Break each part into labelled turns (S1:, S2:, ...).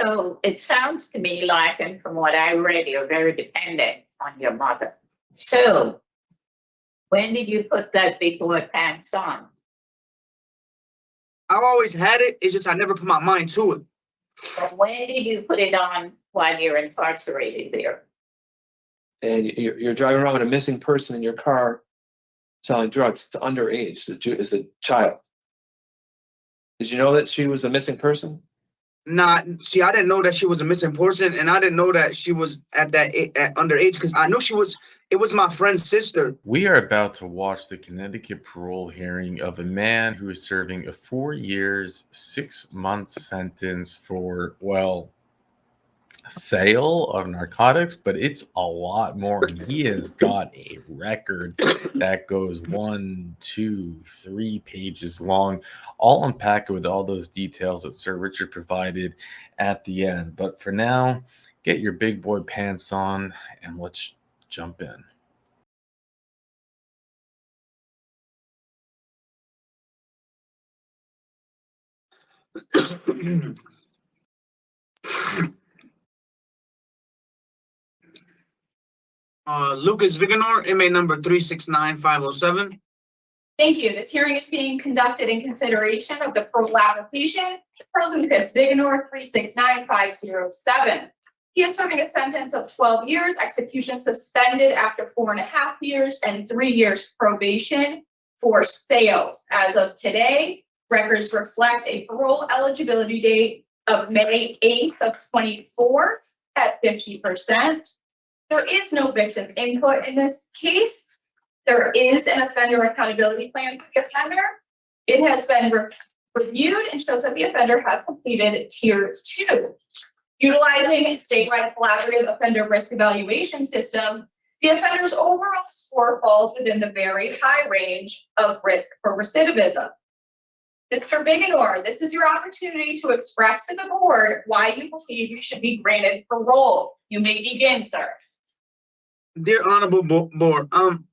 S1: So it sounds to me like, and from what I read, you're very dependent on your mother. So when did you put that big boy pants on?
S2: I've always had it. It's just I never put my mind to it.
S1: But when did you put it on while you're incarcerated there?
S3: And you're driving around with a missing person in your car selling drugs. It's underage. It's a child. Did you know that she was a missing person?
S2: Nah, see, I didn't know that she was a missing person, and I didn't know that she was at underage because I knew she was. It was my friend's sister.
S4: We are about to watch the Connecticut parole hearing of a man who is serving a 4 years, 6 months sentence for, well, sale of narcotics, but it's a lot more. And he has got a record that goes 1, 2, 3 pages long. I'll unpack it with all those details that Sir Richard provided at the end. But for now, get your big boy pants on and let's jump in.
S2: Lucas Viganor, MA number 369507.
S5: Thank you. This hearing is being conducted in consideration of the parole application for Lucas Viganor 369507. He is serving a sentence of 12 years, execution suspended after 4.5 years, and 3 years probation for sales. As of today, records reflect a parole eligibility date of May 8th of 24 at 50%. There is no victim input in this case. There is an offender accountability plan for the offender. It has been reviewed and shows that the offender has completed Tier 2. Utilizing a statewide collaborative offender risk evaluation system, the offender's overall score falls within the very high range of risk for recidivism. Mr. Viganor, this is your opportunity to express to the board why you believe you should be granted parole. You may begin, sir.
S2: Dear Honorable Board,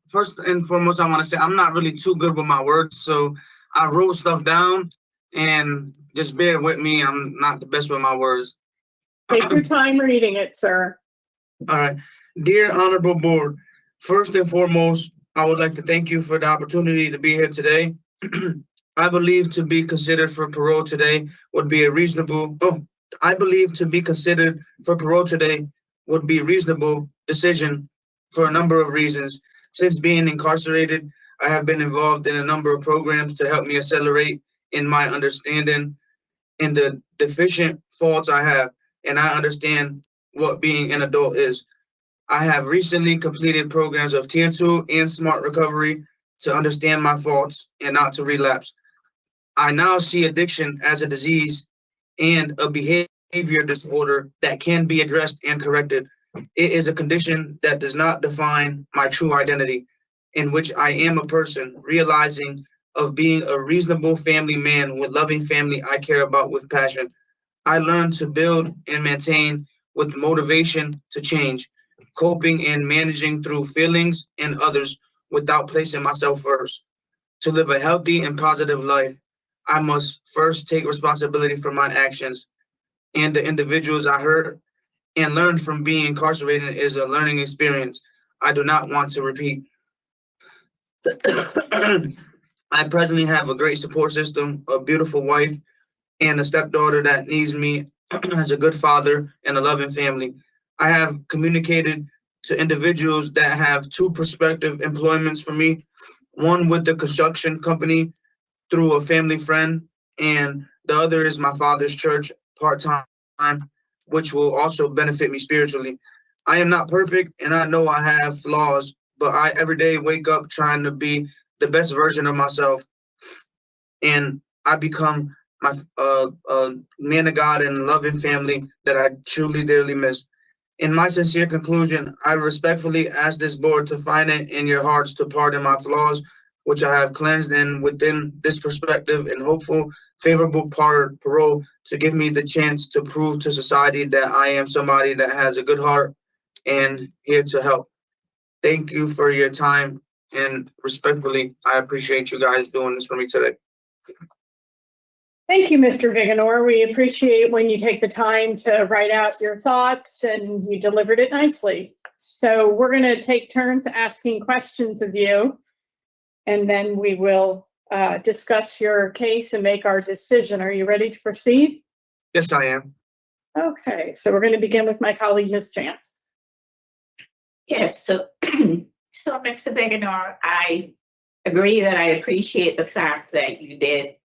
S2: first and foremost, I want to say I'm not really too good with my words, so I wrote stuff down, and just bear with me. I'm not the best with my words.
S6: Take your time reading it, sir.
S2: All right. Dear Honorable Board, first and foremost, I would like to thank you for the opportunity to be here today. I believe to be considered for parole today would be a reasonable, I believe to be considered for parole today would be a reasonable decision for a number of reasons. Since being incarcerated, I have been involved in a number of programs to help me accelerate in my understanding in the deficient faults I have, and I understand what being an adult is. I have recently completed programs of Tier 2 and Smart Recovery to understand my faults and not to relapse. I now see addiction as a disease and a behavior disorder that can be addressed and corrected. It is a condition that does not define my true identity, in which I am a person realizing of being a reasonable family man with loving family I care about with passion. I learned to build and maintain with motivation to change, coping and managing through feelings and others without placing myself first. To live a healthy and positive life, I must first take responsibility for my actions and the individuals I hurt, and learn from being incarcerated is a learning experience I do not want to repeat. I presently have a great support system, a beautiful wife, and a stepdaughter that needs me as a good father and a loving family. I have communicated to individuals that have 2 prospective employments for me, one with the construction company through a family friend, and the other is my father's church part-time, which will also benefit me spiritually. I am not perfect, and I know I have flaws, but I every day wake up trying to be the best version of myself, and I become my man of God and loving family that I truly dearly miss. In my sincere conclusion, I respectfully ask this board to find it in your hearts to pardon my flaws, which I have cleansed, and within this perspective and hopeful, favorable parole to give me the chance to prove to society that I am somebody that has a good heart and here to help. Thank you for your time, and respectfully, I appreciate you guys doing this for me today.
S6: Thank you, Mr. Viganor. We appreciate when you take the time to write out your thoughts, and you delivered it nicely. So we're going to take turns asking questions of you, and then we will discuss your case and make our decision. Are you ready to proceed?
S2: Yes, I am.
S6: Okay, so we're going to begin with my colleague, Ms. Chance.
S1: Yes, so, so Mr. Beganor, I agree that I appreciate the fact that you did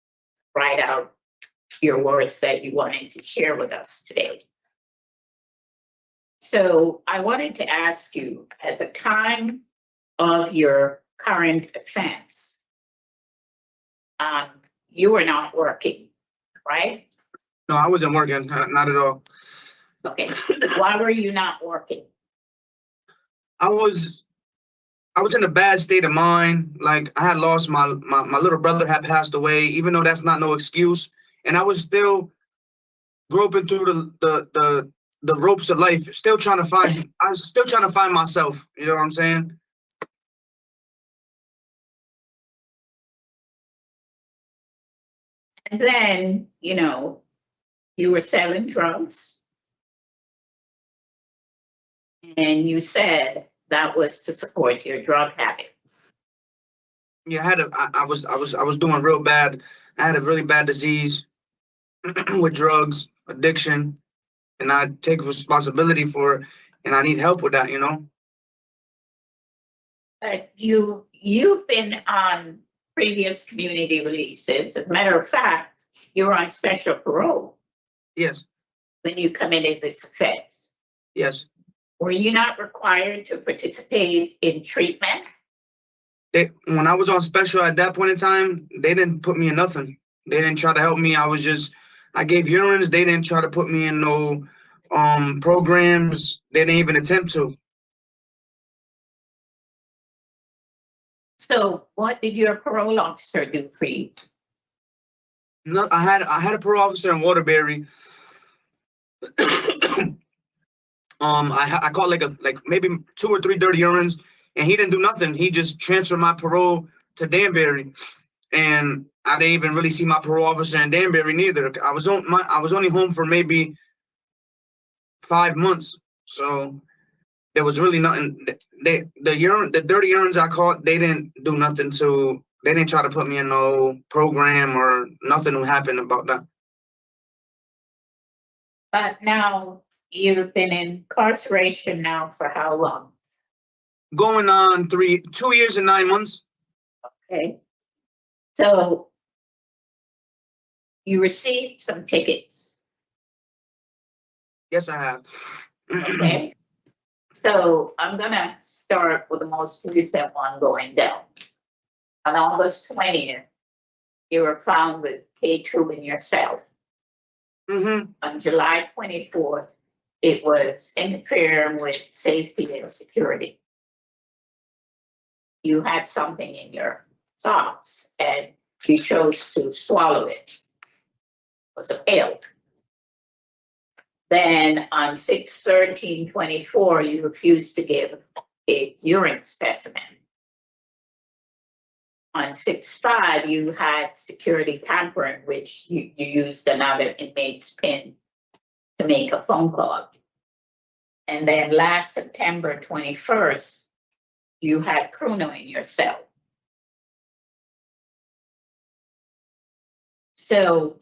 S1: write out your words that you wanted to share with us today. So I wanted to ask you, at the time of your current offense, you were not working, right?
S2: No, I wasn't working, not at all.
S1: Okay, why were you not working?
S2: I was in a bad state of mind. Like, I had lost my little brother had passed away, even though that's not no excuse. And I was still groping through the ropes of life, I was still trying to find myself. You know what I'm saying?
S1: And then, you were selling drugs. And you said that was to support your drug habit.
S2: Yeah, I was doing real bad. I had a really bad disease with drugs, addiction, and I take responsibility for it, and I need help with that,
S1: But you've been on previous community releases. As a matter of fact, you were on special parole
S2: Yes,
S1: when you committed this offense.
S2: yes.
S1: Were you not required to participate in treatment?
S2: When I was on special at that point in time, they didn't put me in nothing. They didn't try to help me. I gave urines. They didn't try to put me in no programs. They didn't even attempt to.
S1: So what did your parole officer do for you?
S2: No, I had a parole officer in Waterbury. I caught like maybe 2 or 3 dirty urines, and he didn't do nothing. He just transferred my parole to Danbury, and I didn't even really see my parole officer in Danbury neither. I was only home for maybe 5 months, so there was really nothing. The dirty urines I caught, they didn't do nothing to. They didn't try to put me in no program or nothing happened about that.
S1: But now you've been in incarceration now for how long?
S2: Going on 2 years and 9 months.
S1: Okay. So you received some tickets.
S2: Yes, I have.
S1: Okay. So I'm gonna start with the most recent one going down. On August 20th, you were found with K2 in your cell.
S2: Mm-hmm.
S1: On July 24th, it was interfering with safety and security. You had something in your socks and you chose to swallow it. It was a pill. Then on 6/13/24, you refused to give a urine specimen. On 6/5, you had security tampering, which you used another inmate's PIN to make a phone call. And then last September 21st, you had Pruno in your cell. So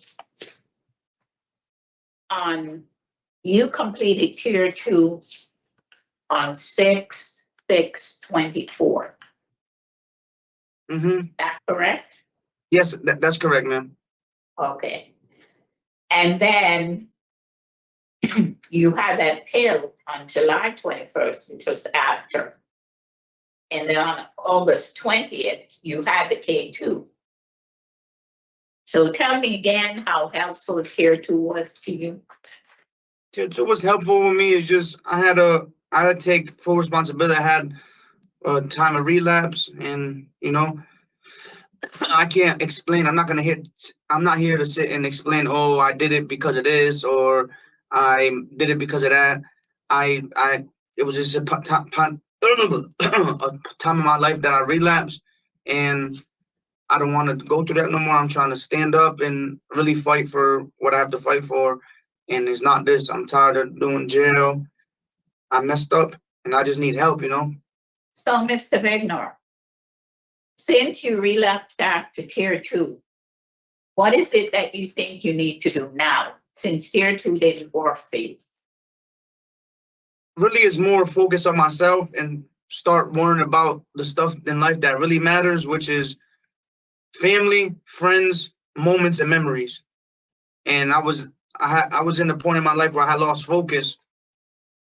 S1: you completed tier 2 on 6/6/24.
S2: Mm-hmm.
S1: That correct?
S2: Yes, that's correct, ma'am.
S1: Okay. And then you had that pill on July 21st, which was after. And then on August 20th, you had the K2. So tell me again how helpful tier 2 was to you.
S2: Tier 2 was helpful with me. Is just I had to take full responsibility. I had a time of relapse, and I can't explain. I'm not here to sit and explain. Oh, I did it because of this, or I did it because of that. It was just a time in my life that I relapsed, and I don't want to go through that no more. I'm trying to stand up and really fight for what I have to fight for. And it's not this. I'm tired of doing jail. I messed up and I just need help, you know?
S1: So, Mr. Vigner, since you relapsed after tier 2, what is it that you think you need to do now, since tier 2 didn't work for you?
S2: Really is more focus on myself and start worrying about the stuff in life that really matters, which is family, friends, moments, and memories. And I was in the point in my life where I had lost focus,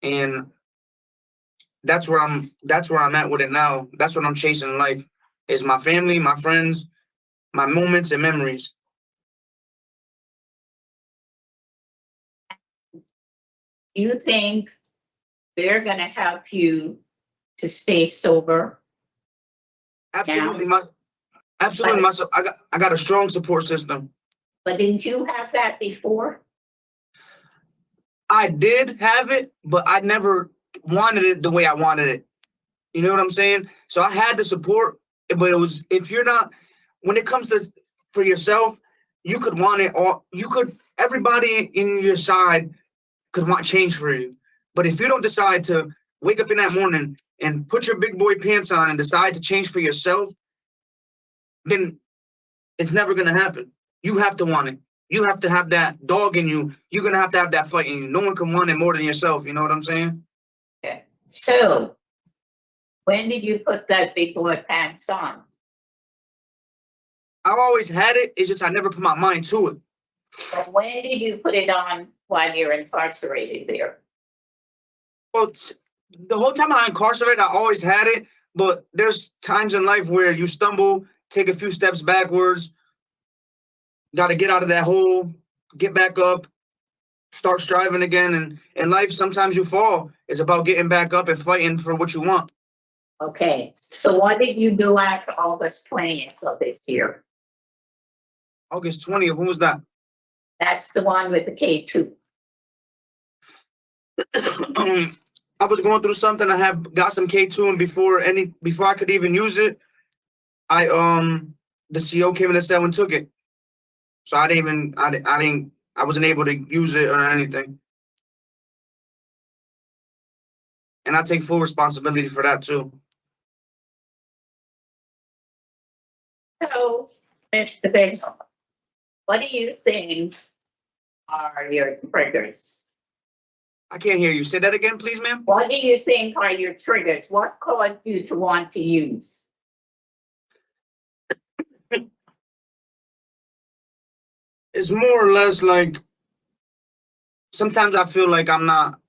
S2: and that's where I'm at with it now. That's what I'm chasing in life, is my family, my friends, my moments and memories.
S1: You think they're gonna help you to stay sober?
S2: Absolutely,
S1: Now,
S2: absolutely, myself. I got a strong support system.
S1: but didn't you have that before?
S2: I did have it, but I never wanted it the way I wanted it. You know what I'm saying? So I had the support, but it was, if you're not, when it comes to for yourself, you could want it all. Everybody in your side could want change for you. But if you don't decide to wake up in that morning and put your big boy pants on and decide to change for yourself, then it's never gonna happen. You have to want it. You have to have that dog in you. You're gonna have to have that fight in you. No one can want it more than yourself. You know what I'm saying?
S1: Okay. So, when did you put that big boy pants on?
S2: I've always had it. It's just I never put my mind to it.
S1: But when did you put it on while you're incarcerated there?
S2: Well, the whole time I incarcerated, I always had it. But there's times in life where you stumble, take a few steps backwards, got to get out of that hole, get back up, start striving again. And in life, sometimes you fall. It's about getting back up and fighting for what you want.
S1: Okay, so what did you do after August 20th of this year?
S2: August 20th, when was that?
S1: That's the one with the K2.
S2: I was going through something. I had got some K2, and before I could even use it, the CO came in the cell and took it. So I wasn't able to use it or anything. And I take full responsibility for that too.
S1: So, Mr. Baker, what do you think are your triggers?
S2: I can't hear you. Say that again, please, ma'am.
S1: What do you think are your triggers? What caused you to want to use?
S2: It's more or less like sometimes I feel like I'm not.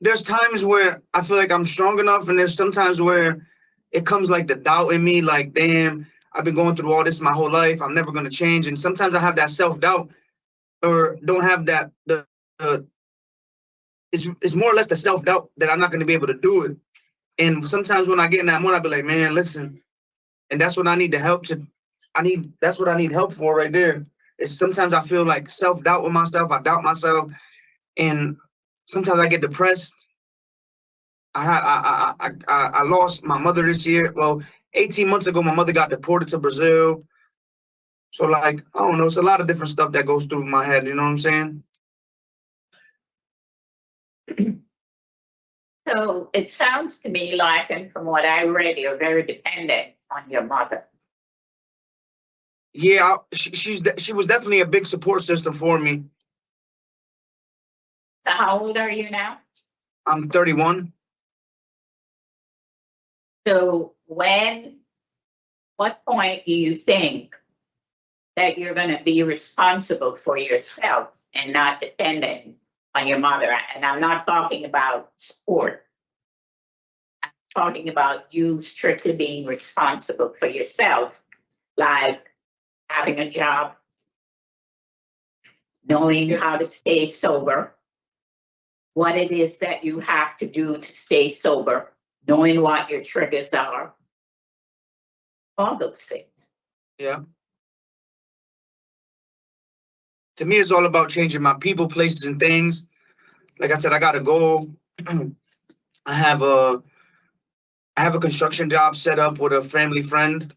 S2: There's times where I feel like I'm strong enough, and there's sometimes where it comes like the doubt in me, like, damn, I've been going through all this my whole life. I'm never gonna change. And sometimes I have that self-doubt, or don't have that. It's more or less the self-doubt that I'm not gonna be able to do it. And sometimes when I get in that mode, I'll be like, man, listen. And that's what I need that's what I need help for right there. Is sometimes I feel like self-doubt with myself. I doubt myself. And sometimes I get depressed. I lost my mother this year. Well, 18 months ago, my mother got deported to Brazil. So like, I don't know, it's a lot of different stuff that goes through my head, you know what I'm saying?
S1: So it sounds to me like, and from what I read, you're very dependent on your mother.
S2: Yeah, she was definitely a big support system for me.
S1: So how old are you now?
S2: I'm 31.
S1: So what point do you think that you're going to be responsible for yourself and not dependent on your mother? And I'm not talking about support. I'm talking about you strictly being responsible for yourself, like having a job, knowing how to stay sober, what it is that you have to do to stay sober, knowing what your triggers are, all those things.
S2: Yeah. To me, it's all about changing my people, places, and things. Like I said, I got a goal. I have a construction job set up with a family friend.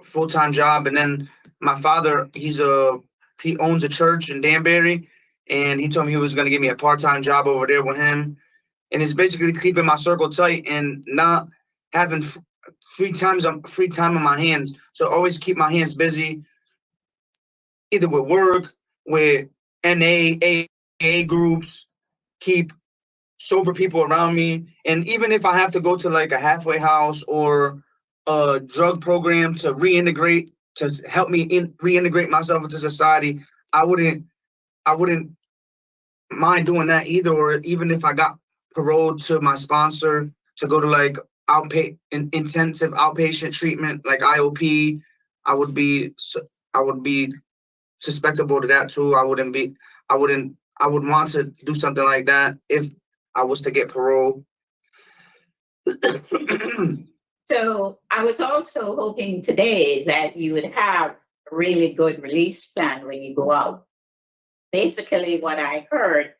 S2: full-time job. And then my father, he owns a church in Danbury, and he told me he was going to give me a part-time job over there with him. And it's basically keeping my circle tight and not having free time on my hands. So always keep my hands busy, either with work, with NA, AA groups, keep sober people around me. And even if I have to go to like a halfway house or a drug program to reintegrate, to help me reintegrate myself into society, I wouldn't mind doing that either. Or even if I got paroled to my sponsor to go to like intensive outpatient treatment like IOP, I would be susceptible to that too. I would want to do something like that if I was to get parole.
S1: So I was also hoping today that you would have a really good release plan when you go out. Basically, what I heard,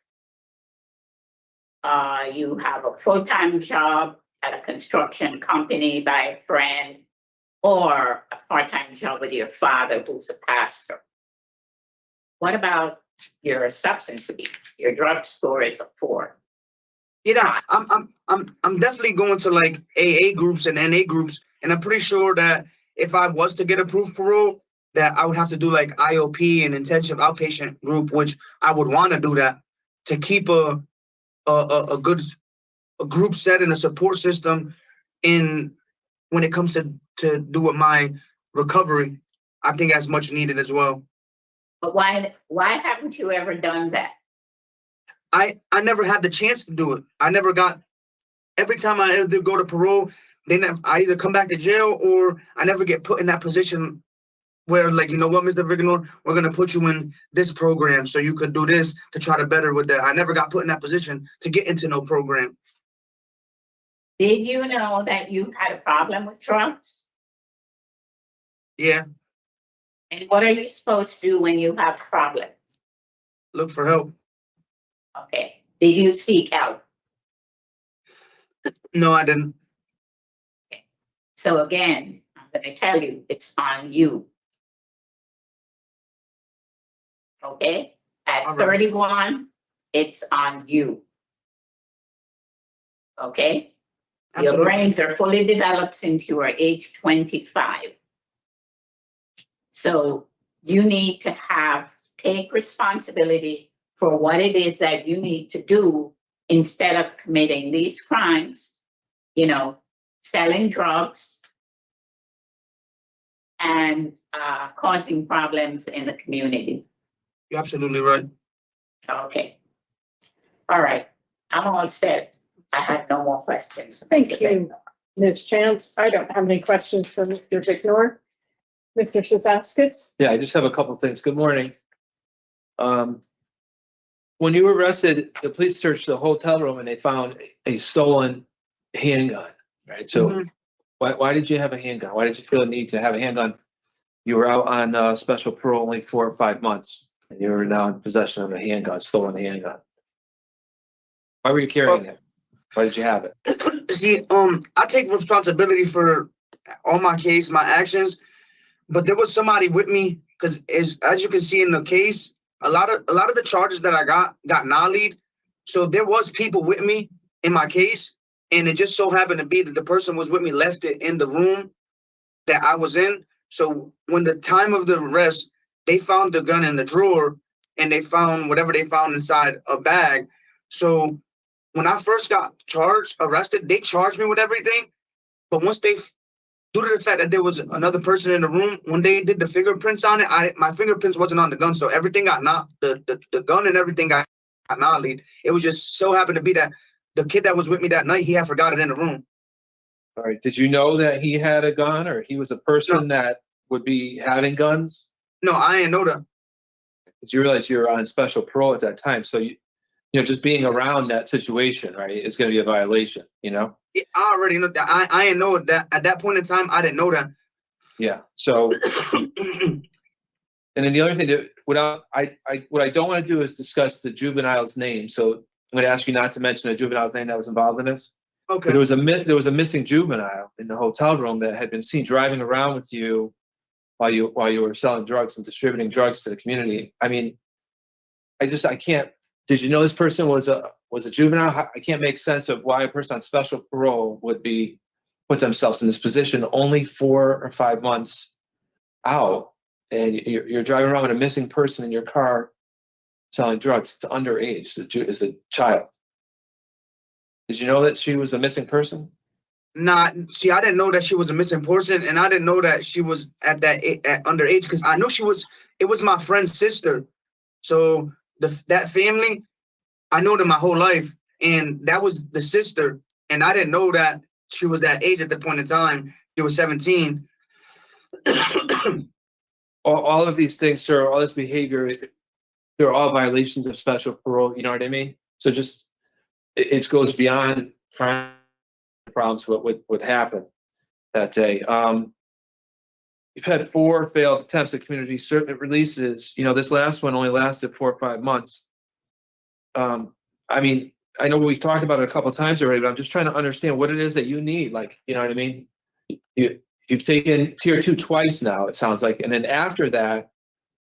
S1: you have a full-time job at a construction company by a friend, or a part-time job with your father who's a pastor. What about your substance abuse? Your drug score is a 4.
S2: Yeah, I'm definitely going to like AA groups and NA groups, and I'm pretty sure that if I was to get approved parole, that I would have to do like IOP and intensive outpatient group, which I would want to do that to keep a good group set and a support system in when it comes to do with my recovery. I think that's much needed as well.
S1: But why haven't you ever done that?
S2: I never had the chance to do it. Every time I either go to parole, I either come back to jail or I never get put in that position where, like, you know what, Mr. Viganor, we're going to put you in this program so you could do this to try to better with that. I never got put in that position to get into no program.
S1: Did you know that you had a problem with drugs?
S2: Yeah,
S1: And what are you supposed to do when you have a problem?
S2: look for help.
S1: Okay. Did you seek help?
S2: No, I didn't.
S1: So again, I'm going to tell you, it's on you. Okay? At
S2: All right.
S1: 31, it's on you. Okay? Your
S2: Absolutely.
S1: brains are fully developed since you are age 25. So you need to take responsibility for what it is that you need to do instead of committing these crimes, selling drugs and causing problems in the community.
S2: You're absolutely right.
S1: Okay. All right. I'm all set. I have no more questions.
S6: Thank you, Ms. Chance. I don't have any questions for Mr. Viganor. Mr. Sasauskas?
S3: Yeah, I just have a couple of things. Good morning. When you were arrested, the police searched the hotel room and they found a stolen handgun, right? So why did you have a handgun? Why did you feel the need to have a handgun? You were out on special parole only 4 or 5 months, and you were now in possession of a handgun, stolen handgun. Why were you carrying it? Why did you have it?
S2: See, I take responsibility for all my actions, but there was somebody with me because as you can see in the case, a lot of the charges that I got nollied. So there was people with me in my case, and it just so happened to be that the person was with me left it in the room that I was in. So when the time of the arrest, they found the gun in the drawer and they found whatever they found inside a bag. So when I first got arrested, they charged me with everything. But once due to the fact that there was another person in the room, when they did the fingerprints on it, my fingerprints wasn't on the gun. So everything got the gun and everything got nollied. It was just so happened to be that the kid that was with me that night, he had forgot it in the room.
S3: All right. Did you know that he had a gun or he was a person that would be having guns?
S2: No, I didn't know that.
S3: Because you realize you were on special parole at that time. So just being around that situation, right, is going to be a violation,
S2: I already know that. I didn't know that at that point in time. I didn't know that.
S3: Yeah. So, and then the other thing that what I don't want to do is discuss the juvenile's name. So I'm going to ask you not to mention a juvenile's name that was involved in this.
S2: Okay.
S3: But there was a missing juvenile in the hotel room that had been seen driving around with you while you were selling drugs and distributing drugs to the community. I mean, I can't. Did you know this person was a juvenile? I can't make sense of why a person on special parole would put themselves in this position only 4 or 5 months out, and you're driving around with a missing person in your car selling drugs. It's underage. It's a child. Did you know that she was a missing person?
S2: See, I didn't know that she was a missing person, and I didn't know that she was at underage, because I know it was my friend's sister. So that family, I know them my whole life, and that was the sister, and I didn't know that she was that age at the point in time. She was 17.
S3: All of these things, sir, all this behavior, they're all violations of special parole. You know what I mean? So just it goes beyond crime problems. What would happen that day? You've had 4 failed attempts at community releases. You know, this last one only lasted 4 or 5 months. I mean, I know we've talked about it a couple of times already, but I'm just trying to understand what it is that you need. Like, you know what I mean? You've taken tier 2 twice now, it sounds like. And then after that,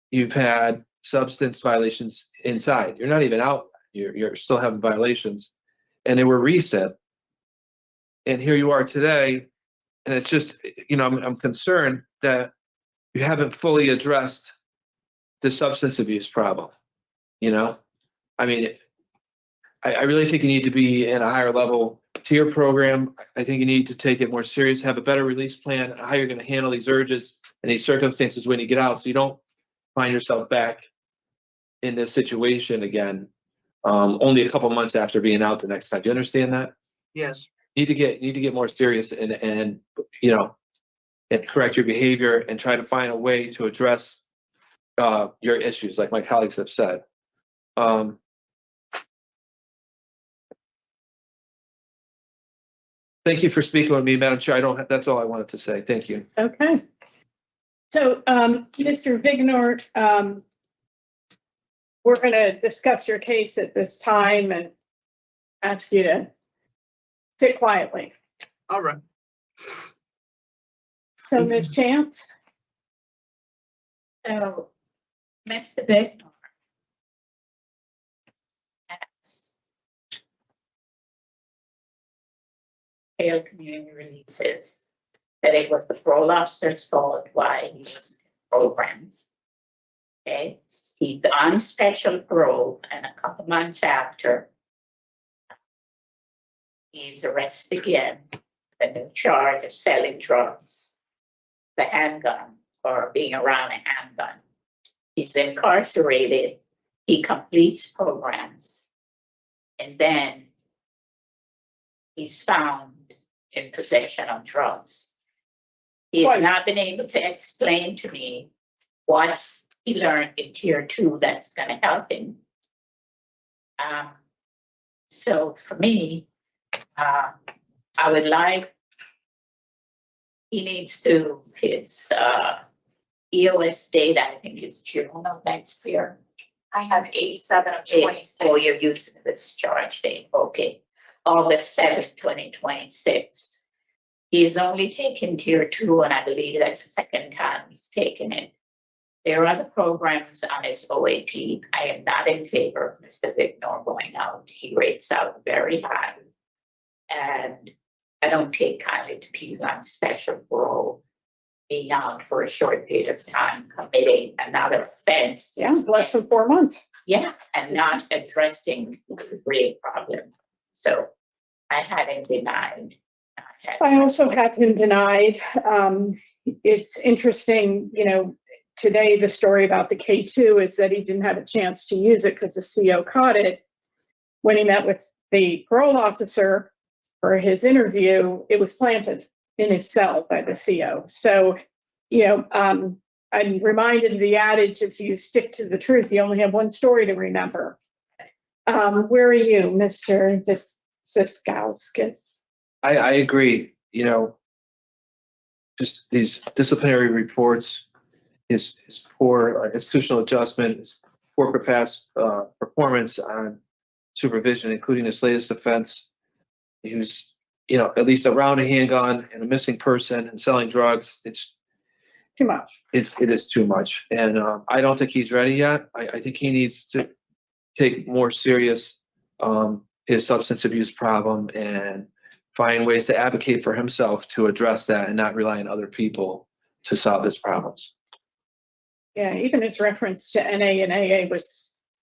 S3: you've had substance violations inside. You're not even out. You're still having violations. And they were recent. And here you are today. And it's just, you know, I'm concerned that you haven't fully addressed the substance abuse problem. You know, I mean, I really think you need to be in a higher level tier program. I think you need to take it more serious, have a better release plan, how you're going to handle these urges and these circumstances when you get out, so you don't find yourself back in this situation again, only a couple months after being out the next time. Do you understand that?
S2: Yes.
S3: You need to get more serious and you know, and correct your behavior and try to find a way to address your issues, like my colleagues have said. Thank you for speaking with me, Madam Chair. That's all I wanted to say. Thank you.
S6: Okay. So, Mr. Vignor, we're going to discuss your case at this time and ask you to sit quietly.
S2: All right.
S6: So, Ms. Chance?
S1: So, Mr. Bignor has failed community releases, that it was the parole officer's fault why he was in programs. Okay, he's on special parole, and a couple months after, he's arrested again, and in charge of selling drugs, the handgun, or being around a handgun. He's incarcerated, he completes programs, and then he's found in possession of drugs. He has not been able to explain to me what he learned in tier 2 that's going to help him. So for me, I would like, he needs to, his EOS data, I think is June of next year.
S5: I have 8/7 of 26.
S1: Oh, you're using the discharge date, okay. August 7th, 2026. He's only taken tier 2, and I believe that's the second time he's taken it. There are other programs on his OAP. I am not in favor of Mr. Vignor going out. He rates out very high. And I don't take kindly to people on special parole being out for a short period of time, committing another offense.
S6: Yeah, less than 4 months.
S1: Yeah, and not addressing the real problem. So I had him denied.
S6: I also have him denied. It's interesting, you know, today the story about the K2 is that he didn't have a chance to use it because the CO caught it. When he met with the parole officer for his interview, it was planted in his cell by the CO. So, you know, I'm reminded of the adage, if you stick to the truth, you only have one story to remember. Where are you, Mr. Siskowskis?
S3: I agree. You know, just these disciplinary reports, his poor institutional adjustment, his poor past performance on supervision, including his latest offense. He was, you know, at least around a handgun and a missing person and selling drugs.
S6: too much.
S3: it is too much. And I don't think he's ready yet. I think he needs to take more serious his substance abuse problem and find ways to advocate for himself to address that and not rely on other people to solve his problems.
S6: Yeah, even his reference to NA and AA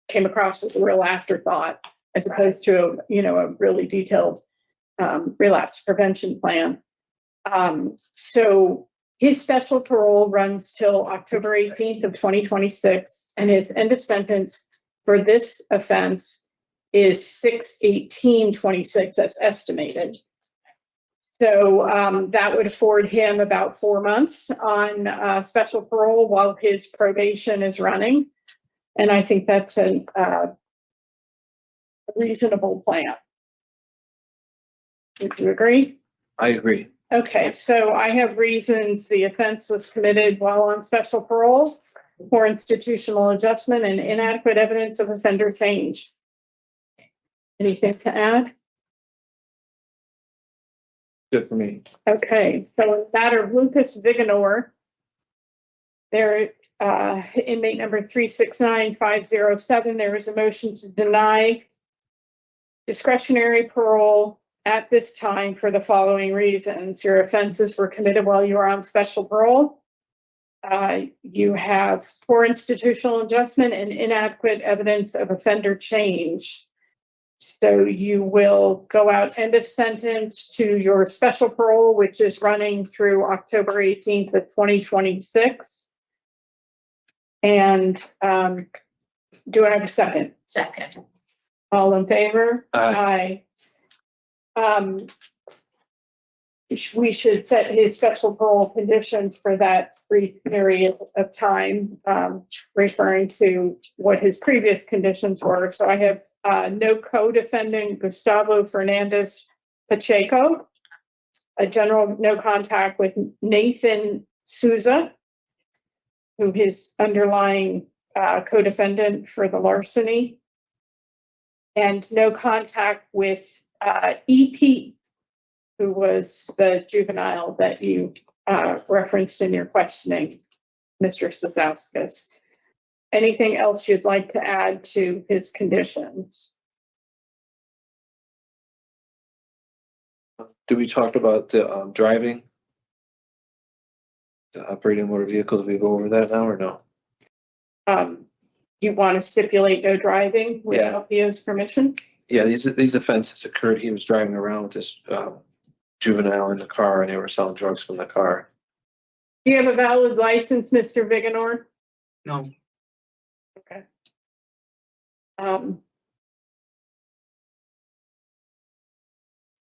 S6: came across as a real afterthought, as opposed to, a really detailed relapse prevention plan. So his special parole runs till October 18th of 2026, and his end of sentence for this offense is 6/18/26 as estimated. So that would afford him about 4 months on special parole while his probation is running. And I think that's a reasonable plan. Would you agree?
S3: I agree.
S6: Okay, so I have reasons the offense was committed while on special parole, poor institutional adjustment, and inadequate evidence of offender change. Anything to add?
S3: Good for me.
S6: Okay, so in the matter of Lucas Viganor, there, inmate number 369507, there is a motion to deny discretionary parole at this time for the following reasons. Your offenses were committed while you were on special parole. You have poor institutional adjustment and inadequate evidence of offender change. So you will go out end of sentence to your special parole, which is running through October 18th of 2026. And do I have a second?
S1: Second.
S6: All in favor?
S3: Aye.
S6: Aye. We should set his special parole conditions for that brief period of time, referring to what his previous conditions were. So I have no co-defendant Gustavo Fernandez Pacheco, a general no contact with Nathan Souza, who is underlying co-defendant for the larceny, and no contact with EP, who was the juvenile that you referenced in your questioning, Mr. Sasauskas. Anything else you'd like to add to his conditions?
S3: Do we talk about the driving? The operating motor vehicles, we go over that now or no?
S6: You want to stipulate no driving without PO's permission?
S3: Yeah, these offenses occurred. He was driving around with this juvenile in the car and they were selling drugs from the car.
S6: Do you have a valid license, Mr. Viganor?
S2: No.
S6: Okay.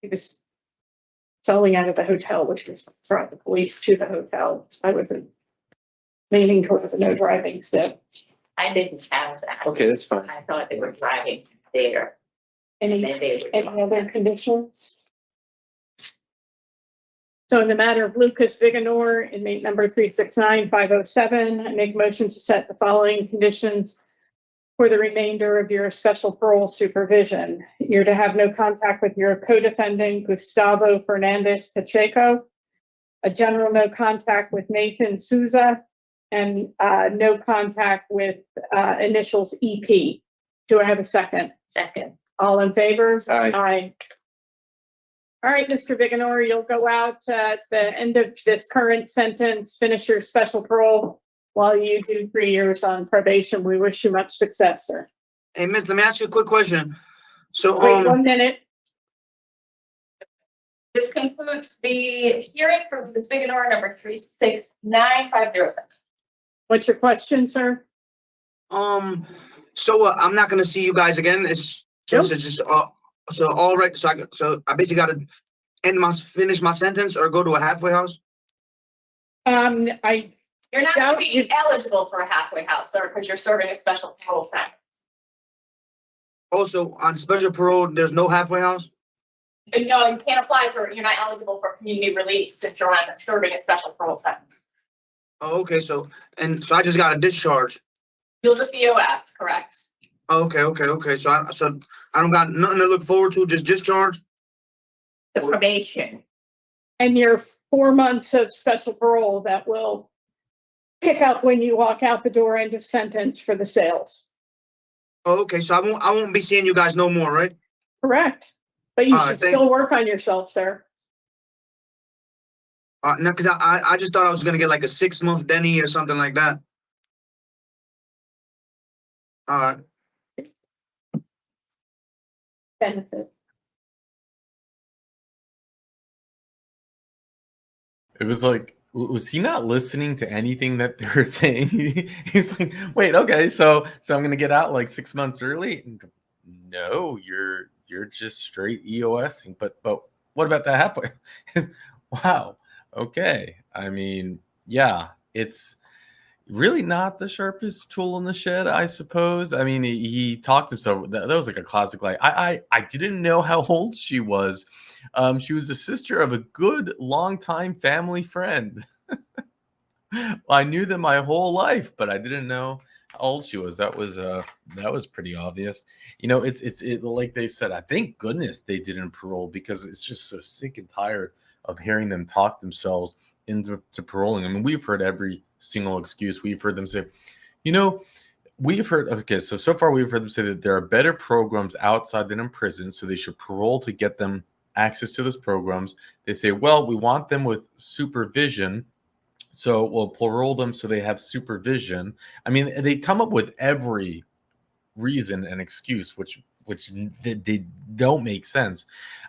S6: He was selling out of the hotel, which was brought the police to the hotel. I wasn't leaning towards a no driving step.
S1: I didn't have that.
S3: Okay, that's fine.
S1: I thought they were driving there.
S6: Any
S1: And they were
S6: other conditions? So in the matter of Lucas Viganor, inmate number 369507, I make a motion to set the following conditions for the remainder of your special parole supervision. You're to have no contact with your co-defendant, Gustavo Fernandez Pacheco, a general no contact with Nathan Souza, and no contact with initials EP. Do I have a second?
S1: second.
S6: All in favor?
S3: Aye.
S6: Aye. All right, Mr. Viganor, you'll go out at the end of this current sentence, finish your special parole while you do 3 years on probation. We wish you much success, sir.
S2: Hey, Miss, let me ask you a quick question. So,
S6: Wait 1 minute.
S5: This concludes the hearing for Ms. Viganor, number 369507.
S6: What's your question, sir?
S2: so I'm not gonna see you guys again. It's just,
S6: Nope.
S2: it's just, so all right. So I basically got to finish my sentence or go to a halfway house.
S5: You're not going
S6: Doubt
S5: to
S6: you-
S5: be eligible for a halfway house, sir, because you're serving a special parole sentence.
S2: Also, on special parole, there's no halfway house.
S5: And no, you can't apply you're not eligible for community release since you're serving a special parole sentence.
S2: Oh, okay. So I just got a discharge.
S5: You'll just EOS, correct?
S2: Oh, okay. So I don't got nothing to look forward to. Just discharge.
S1: The probation.
S6: And your 4 months of special parole that will pick up when you walk out the door, end of sentence for the sales.
S2: Oh, okay, so I won't be seeing you guys no more, right?
S6: Correct. But you
S2: All right,
S6: should
S2: thank-
S6: still work on yourself, sir.
S2: No, because I just thought I was gonna get like a 6-month Denny or something like that. All right.
S6: Benefit.
S4: It was like, was he not listening to anything that they were saying? He's like, wait, okay, so I'm gonna get out like 6 months early. And go, no, you're just straight EOSing. But what about that halfway? Wow. Okay. I mean, yeah, it's really not the sharpest tool in the shed, I suppose. I mean, he talked himself. That was like a classic. Like, I didn't know how old she was. She was the sister of a good longtime family friend. I knew them my whole life, but I didn't know how old she was. That was pretty obvious. You know, it's like they said. I thank goodness they didn't parole, because it's just so sick and tired of hearing them talk themselves into paroling. I mean, we've heard every single excuse. We've heard them say, you know, we've heard, okay, so far we've heard them say that there are better programs outside than in prison, so they should parole to get them access to those programs. They say, well, we want them with supervision, so we'll parole them so they have supervision. I mean, they come up with every reason and excuse, which they don't make sense.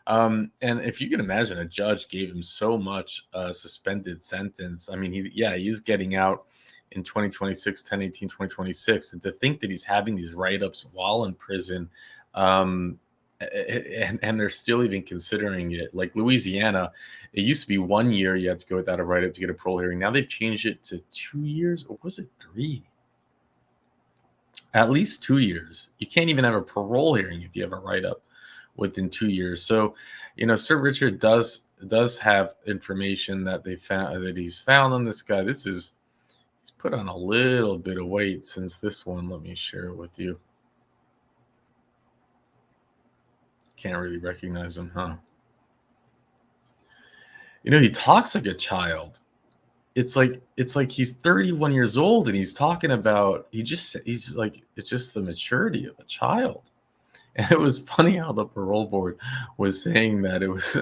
S4: And if you can imagine, a judge gave him so much suspended sentence. I mean, he's getting out in 2026, 10/18, 2026. And to think that he's having these write-ups while in prison, and they're still even considering it. Like Louisiana, it used to be 1 year you had to go without a write-up to get a parole hearing. Now they've changed it to 2 years, or was it 3? At least 2 years. You can't even have a parole hearing if you have a write-up within 2 years. So, you know, Sir Richard does have information that he's found on this guy. He's put on a little bit of weight since this one. Let me share it with you. Can't really recognize him, huh? You know, he talks like a child. It's like he's 31 years old and he's talking about he's like, it's just the maturity of a child. And it was funny how the parole board was saying that it was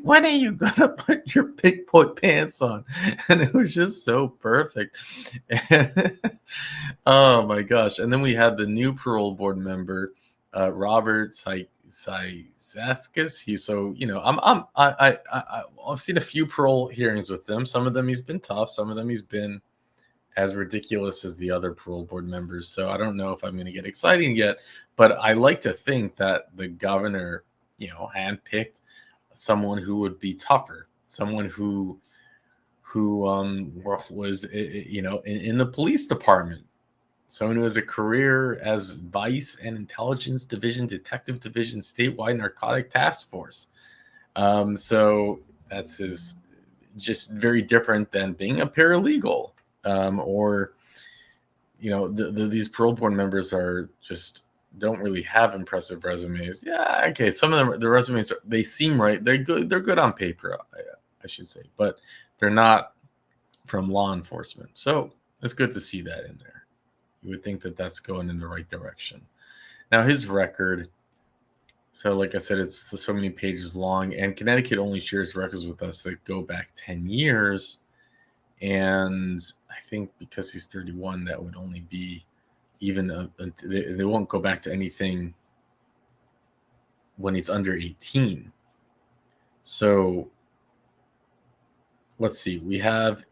S4: when are you gonna put your big boy pants on? And it was just so perfect. Oh my gosh. And then we had the new parole board member, Robert Saskis. So, you know, I've seen a few parole hearings with him. Some of them he's been tough, some of them he's been as ridiculous as the other parole board members. So I don't know if I'm going to get exciting yet, but I like to think that the governor, you know, handpicked someone who would be tougher, someone who was, you know, in the police department, someone who has a career as vice and intelligence division, detective division, statewide narcotic task force. So that's just very different than being a paralegal. Or, you know, these parole board members don't really have impressive resumes. Yeah, okay, some of them, the resumes, they seem right. They're good on paper, I should say, but they're not from law enforcement. So it's good to see that in there. You would think that that's going in the right direction. Now his record, so like I said, it's so many pages long, and Connecticut only shares records with us that go back 10 years. And I think because he's 31, that would only be even they won't go back to anything when he's under 18. So let's see. We have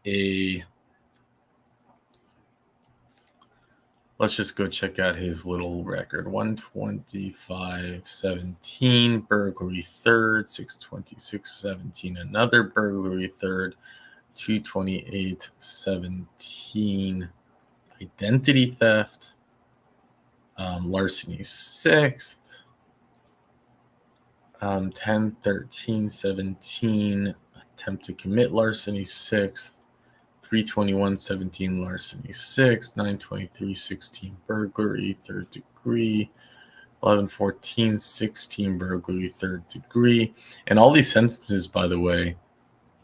S4: let's just go check out his little record. 125-17, burglary third, 626-17, another burglary third, 228-17, identity theft, larceny sixth, 10-13-17, attempt to commit larceny sixth, 321-17, larceny sixth, 923-16, burglary third degree, 11-14-16, burglary third degree. And all these sentences, by the way,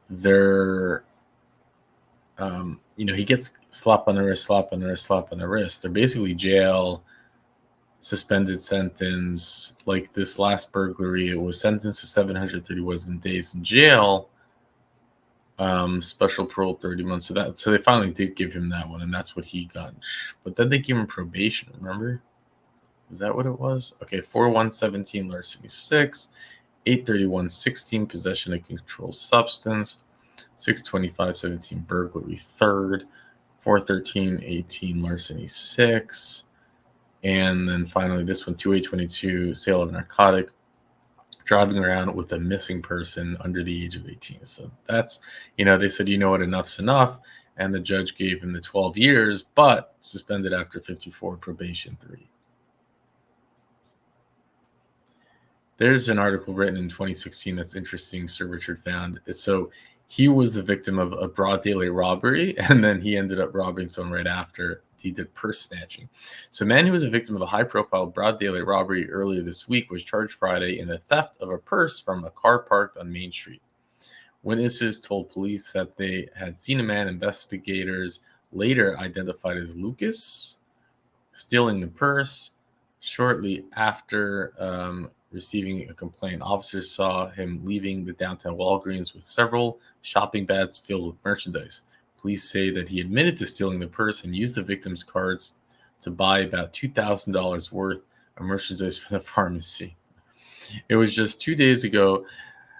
S4: they're he gets slap on the wrist, slap on the wrist, slap on the wrist. They're basically jail, suspended sentence. Like this last burglary, it was sentenced to 731 days in jail. Special parole 30 months. So they finally did give him that one, and that's what he got. But then they gave him probation, remember? Is that what it was? Okay, 4117 larceny 6, 83116 possession of controlled substance, 62517 burglary 3rd, 41318 larceny 6, and then finally this one 2822 sale of narcotic, driving around with a missing person under the age of 18. So that's, they said, enough's enough, and the judge gave him the 12 years, but suspended after 54, probation 3. There's an article written in 2016 that's interesting, Sir Richard found. So he was the victim of a broad daylight robbery, and then he ended up robbing someone right after. He did purse snatching. So a man who was a victim of a high-profile broad daylight robbery earlier this week was charged Friday in the theft of a purse from a car parked on Main Street. Witnesses told police that they had seen a man investigators later identified as Lucas stealing the purse. Shortly after receiving a complaint, officers saw him leaving the downtown Walgreens with several shopping bags filled with merchandise. Police say that he admitted to stealing the purse and used the victim's cards to buy about $2,000 worth of merchandise for the pharmacy. It was just 2 days ago.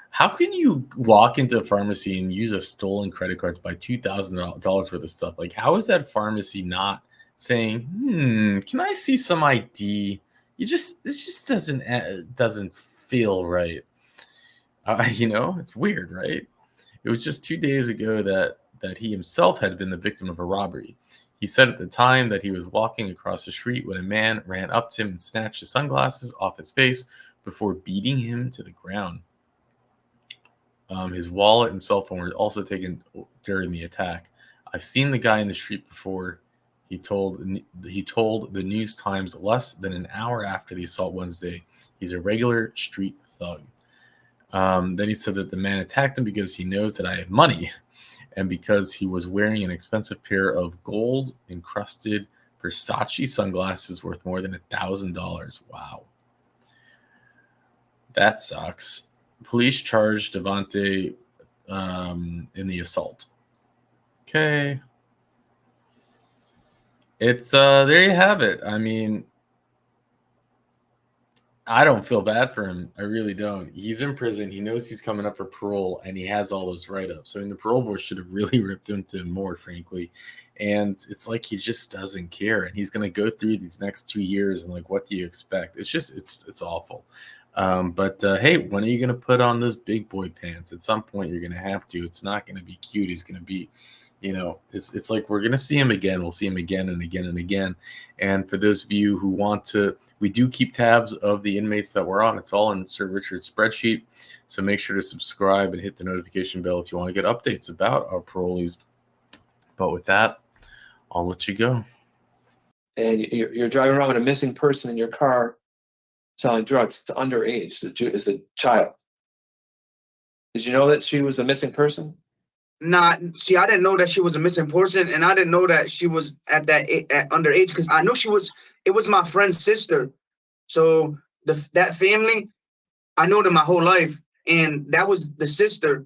S4: How can you walk into a pharmacy and use a stolen credit card to buy $2,000 worth of stuff? Like, how is that pharmacy not saying, can I see some ID? This just doesn't feel right. It's weird, right? It was just 2 days ago that he himself had been the victim of a robbery. He said at the time that he was walking across the street when a man ran up to him and snatched his sunglasses off his face before beating him to the ground. His wallet and cell phone were also taken during the attack. I've seen the guy in the street before. He told the News Times less than an hour after the assault Wednesday. He's a regular street thug. Then he said that the man attacked him because he knows that I have money and because he was wearing an expensive pair of gold-encrusted Versace sunglasses worth more than $1,000. Wow. That sucks. Police charged Devante in the assault. Okay. It's there you have it. I mean, I don't feel bad for him. I really don't. He's in prison. He knows he's coming up for parole, and he has all those write-ups. So the parole board should have really ripped him to more, frankly. And it's like he just doesn't care. And he's going to go through these next 2 years, and like, what do you expect? It's just, it's awful. But hey, when are you going to put on those big boy pants? At some point, you're going to have to. It's not going to be cute. He's going to be, it's like we're going to see him again. We'll see him again and again and again. And for those of you who want to, we do keep tabs of the inmates that we're on. It's all in Sir Richard's spreadsheet. So make sure to subscribe and hit the notification bell if you want to get updates about our parolees. But with that, I'll let you go.
S3: And you're driving around with a missing person in your car selling drugs. It's underage. It's a child. Did you know that she was a missing person?
S2: See, I didn't know that she was a missing person, and I didn't know that she was at underage, because I know it was my friend's sister. So that family, I know them my whole life, and that was the sister.